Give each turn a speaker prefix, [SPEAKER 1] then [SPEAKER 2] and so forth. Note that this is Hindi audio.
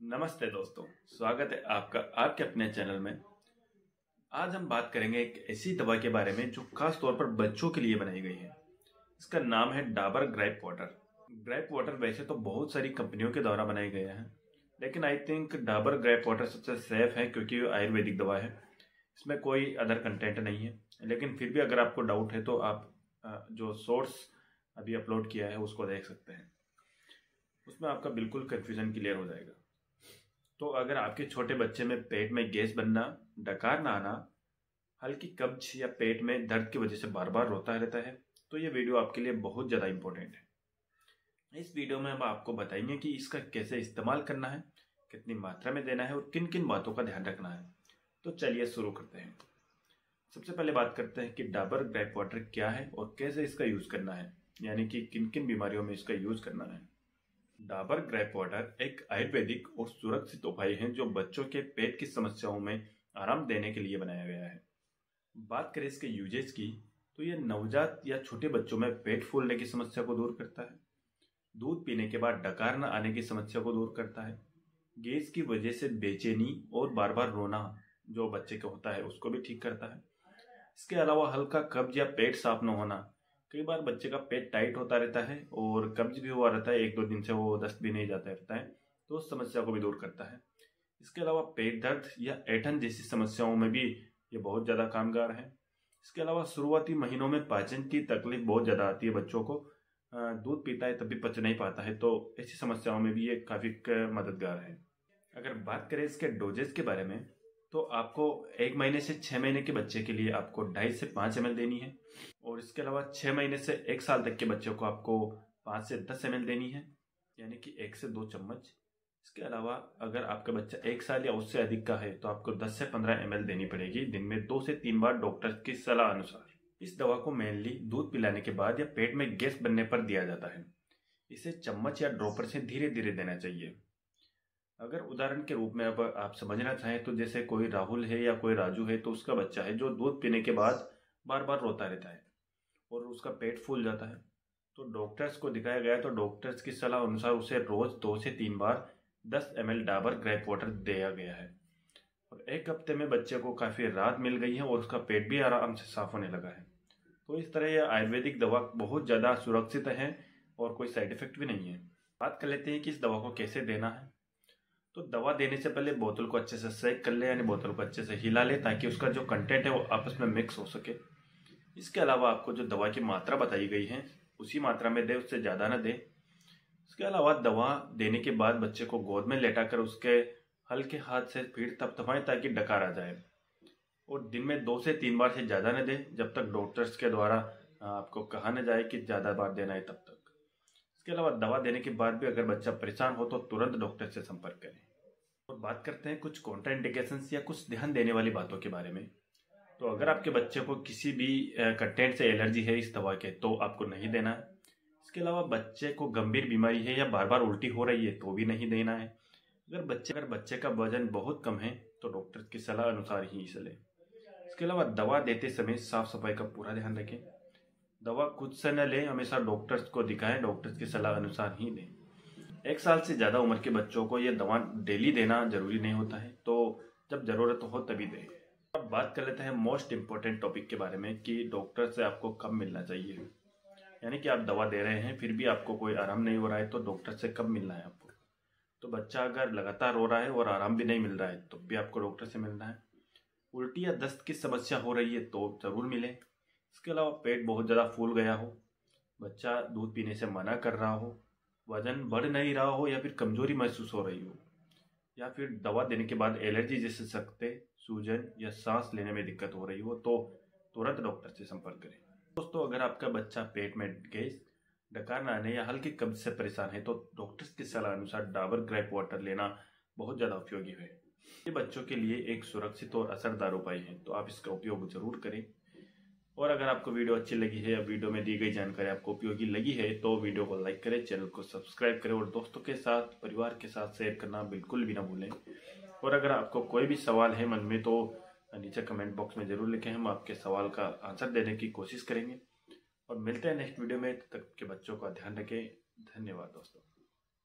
[SPEAKER 1] नमस्ते दोस्तों, स्वागत है आपका आपके अपने चैनल में। आज हम बात करेंगे एक ऐसी दवा के बारे में जो खास तौर पर बच्चों के लिए बनाई गई है। इसका नाम है Dabur grape water. Grape water वैसे तो बहुत सारी कंपनियों के द्वारा बनाए गए हैं, लेकिन I think Dabur grape water सबसे सेफ है क्योंकि ये आयुर्वेदिक दवा है। इसमें कोई अदर कंटेंट नहीं है, लेकिन फिर भी अगर आपको डाउट है तो आप जो सोर्स अभी अपलोड किया है उसको देख सकते हैं। उसमें आपका बिल्कुल कन्फ्यूजन क्लियर हो जाएगा। तो अगर आपके छोटे बच्चे में पेट में गैस बनना, डकार ना आना, हल्की कब्ज या पेट में दर्द की वजह से बार बार रोता रहता है, तो ये वीडियो आपके लिए बहुत ज़्यादा इंपॉर्टेंट है। इस वीडियो में हम आपको बताएंगे कि इसका कैसे इस्तेमाल करना है, कितनी मात्रा में देना है और किन किन बातों का ध्यान रखना है। तो चलिए शुरू करते हैं। सबसे पहले बात करते हैं कि डाबर ग्रेप वाटर क्या है और कैसे इसका यूज़ करना है, यानी कि किन किन बीमारियों में इसका यूज़ करना है। डाबर ग्रेप वाटर एक आयुर्वेदिक और सुरक्षित उपाय है जो बच्चों के पेट की समस्याओं में आराम देने के लिए बनाया गया है। बात करें इसके यूजेस की, तो ये नवजात या छोटे बच्चों में पेट फूलने की समस्या को दूर करता है, दूध पीने के बाद डकार न आने की समस्या को दूर करता है, गैस की वजह से बेचैनी और बार बार रोना जो बच्चे को होता है उसको भी ठीक करता है। इसके अलावा हल्का कब्ज या पेट साफ न होना, कई बार बच्चे का पेट टाइट होता रहता है और कब्ज भी हुआ रहता है, एक दो दिन से वो दस्त भी नहीं जाता रहता है, तो उस समस्या को भी दूर करता है। इसके अलावा पेट दर्द या ऐंठन जैसी समस्याओं में भी ये बहुत ज़्यादा कामगार है। इसके अलावा शुरुआती महीनों में पाचन की तकलीफ बहुत ज़्यादा आती है बच्चों को, दूध पीता है तब भी पच नहीं पाता है, तो ऐसी समस्याओं में भी ये काफ़ी मददगार है। अगर बात करें इसके डोजेस के बारे में, तो आपको 1 महीने से 6 महीने के बच्चे के लिए आपको 2.5 से 5 ml देनी है, और इसके अलावा 6 महीने से 1 साल तक के बच्चों को आपको 5 से 10 ml देनी है, यानी कि 1 से 2 चम्मच। इसके अलावा अगर आपका बच्चा 1 साल या उससे अधिक का है तो आपको 10 से 15 ml देनी पड़ेगी, दिन में 2 से 3 बार डॉक्टर की सलाह अनुसार। इस दवा को मेनली दूध पिलाने के बाद या पेट में गैस बनने पर दिया जाता है। इसे चम्मच या ड्रॉपर से धीरे धीरे देना चाहिए। अगर उदाहरण के रूप में अब आप समझना चाहें तो जैसे कोई राहुल है या कोई राजू है, तो उसका बच्चा है जो दूध पीने के बाद बार बार रोता रहता है और उसका पेट फूल जाता है, तो डॉक्टर्स को दिखाया गया तो डॉक्टर्स की सलाह अनुसार उसे रोज 2 से 3 बार 10 ml डाबर ग्रेप वाटर दिया गया है, और 1 हफ्ते में बच्चे को काफ़ी राहत मिल गई है और उसका पेट भी आराम से साफ होने लगा है। तो इस तरह यह आयुर्वेदिक दवा बहुत ज़्यादा सुरक्षित है और कोई साइड इफेक्ट भी नहीं है। बात कर लेते हैं कि इस दवा को कैसे देना है। तो दवा देने से पहले बोतल को अच्छे से सेक कर ले, यानी बोतल को अच्छे से हिला ले ताकि उसका जो कंटेंट है वो आपस में मिक्स हो सके। इसके अलावा आपको जो दवा की मात्रा बताई गई है उसी मात्रा में दे, उससे ज़्यादा ना दे। इसके अलावा दवा देने के बाद बच्चे को गोद में लेटाकर उसके हल्के हाथ से पीठ थपथपाएं ताकि डकार आ जाए, और दिन में 2 से 3 बार से ज़्यादा न दें जब तक डॉक्टर्स के द्वारा आपको कहा न जाए कि ज़्यादा बार देना है तब तक। इसके अलावा दवा देने के बाद भी अगर बच्चा परेशान हो तो तुरंत डॉक्टर से संपर्क करें। और बात करते हैं कुछ कॉन्ट्राइंडिकेशंस या कुछ ध्यान देने वाली बातों के बारे में। तो अगर आपके बच्चे को किसी भी कंटेंट से एलर्जी है इस दवा के, तो आपको नहीं देना है। इसके अलावा बच्चे को गंभीर बीमारी है या बार बार उल्टी हो रही है तो भी नहीं देना है। अगर बच्चे का वजन बहुत कम है तो डॉक्टर की सलाह अनुसार ही इसे लें। इसके अलावा दवा देते समय साफ सफाई का पूरा ध्यान रखें। दवा खुद से न लें, हमेशा डॉक्टर्स को दिखाएं, डॉक्टर्स की सलाह अनुसार ही लें। 1 साल से ज़्यादा उम्र के बच्चों को यह दवा डेली देना जरूरी नहीं होता है, तो जब ज़रूरत हो तभी दें। अब बात कर लेते हैं मोस्ट इम्पोर्टेंट टॉपिक के बारे में कि डॉक्टर से आपको कब मिलना चाहिए। यानी कि आप दवा दे रहे हैं फिर भी आपको कोई आराम नहीं हो रहा है तो डॉक्टर से कब मिलना है आपको। तो बच्चा अगर लगातार रो रहा है और आराम भी नहीं मिल रहा है तो भी आपको डॉक्टर से मिलना है। उल्टी या दस्त की समस्या हो रही है तो ज़रूर मिलें। इसके अलावा पेट बहुत ज़्यादा फूल गया हो, बच्चा दूध पीने से मना कर रहा हो, वजन बढ़ नहीं रहा हो या फिर कमजोरी महसूस हो रही हो, या फिर दवा देने के बाद एलर्जी जैसे सकते, सूजन या सांस लेने में दिक्कत हो रही हो, तो तुरंत डॉक्टर से संपर्क करें। दोस्तों, अगर आपका बच्चा पेट में गैस, डकार न आने या हल्की कब्ज से परेशान है तो डॉक्टर्स की सलाह अनुसार डाबर ग्रेप वाटर लेना बहुत ज़्यादा उपयोगी है। ये बच्चों के लिए एक सुरक्षित और असरदार उपाय है, तो आप इसका उपयोग जरूर करें। और अगर आपको वीडियो अच्छी लगी है या वीडियो में दी गई जानकारी आपको उपयोगी लगी है तो वीडियो को लाइक करें, चैनल को सब्सक्राइब करें और दोस्तों के साथ, परिवार के साथ शेयर करना बिल्कुल भी ना भूलें। और अगर आपको कोई भी सवाल है मन में तो नीचे कमेंट बॉक्स में ज़रूर लिखें, हम आपके सवाल का आंसर देने की कोशिश करेंगे। और मिलते हैं नेक्स्ट वीडियो में, तब तक के बच्चों का ध्यान रखें। धन्यवाद दोस्तों।